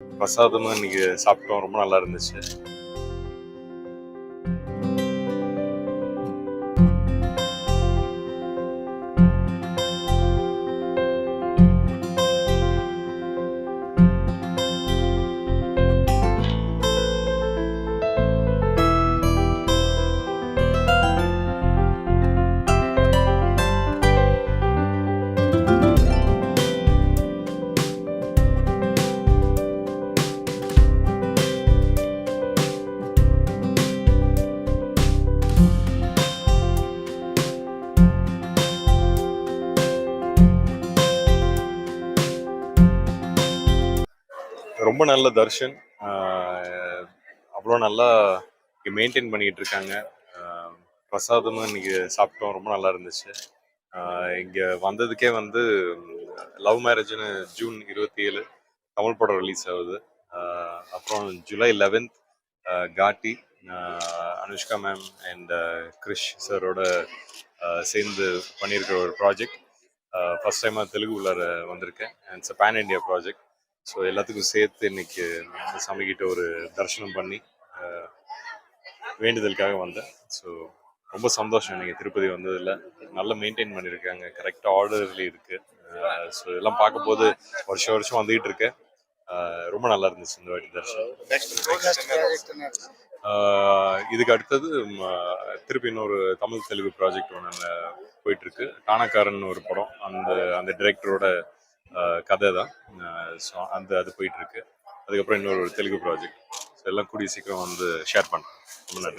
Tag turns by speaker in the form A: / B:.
A: பிரசாதமும் இன்னைக்கு சாப்பிட்டோம், ரொம்ப நல்லா இருந்துச்சு. ரொம்ப நல்ல தர்ஷன். அவ்வளோ நல்லா மெயின்டைன் பண்ணிக்கிட்டு இருக்காங்க. பிரசாதமும் இன்னைக்கு சாப்பிட்டோம், ரொம்ப நல்லா இருந்துச்சு. இங்கே வந்ததுக்கே வந்து லவ் மேரேஜ்னு ஜூன் 27 தமிழ் படம் ரிலீஸ் ஆகுது. அப்புறம் ஜூலை 11 காட்டி, அனுஷ்கா மேம் அண்ட் கிரிஷ் சாரோட சேர்ந்து பண்ணியிருக்கிற ஒரு ப்ராஜெக்ட். ஃபர்ஸ்ட் டைமாக தெலுங்கு உள்ளார வந்திருக்கேன். It's a pan India project. So எல்லாத்துக்கும் சேர்த்து இன்னைக்கு சாமிக்கிட்ட ஒரு தரிசனம் பண்ணி வேண்டுதலுக்காக வந்தேன். ஸோ ரொம்ப சந்தோஷம் இன்னைக்கு திருப்பதி வந்ததில். நல்லா மெயின்டைன் பண்ணியிருக்காங்க, கரெக்டாக ஆர்டர்லி இருக்குது. ஸோ இதெல்லாம் பார்க்கும்போது வருஷம் வருஷம் வந்துகிட்டு இருக்கேன். ரொம்ப நல்லா இருந்துச்சு இந்த வாட்டி தரிசனம். இதுக்கு அடுத்தது திருப்பி இன்னொரு தமிழ் தெலுங்கு ப்ராஜெக்ட் ஒன்று போயிட்டு இருக்கு. டானாக்காரன் ஒரு படம், அந்த டிரெக்டரோட கதை தான். ஸோ அது போயிட்டு இருக்கு. அதுக்கப்புறம் இன்னொரு தெலுங்கு ப்ராஜெக்ட். ஸோ எல்லாம் கூடிய சீக்கிரம் வந்து ஷேர் பண்ணுறேன். ரொம்ப நன்றி.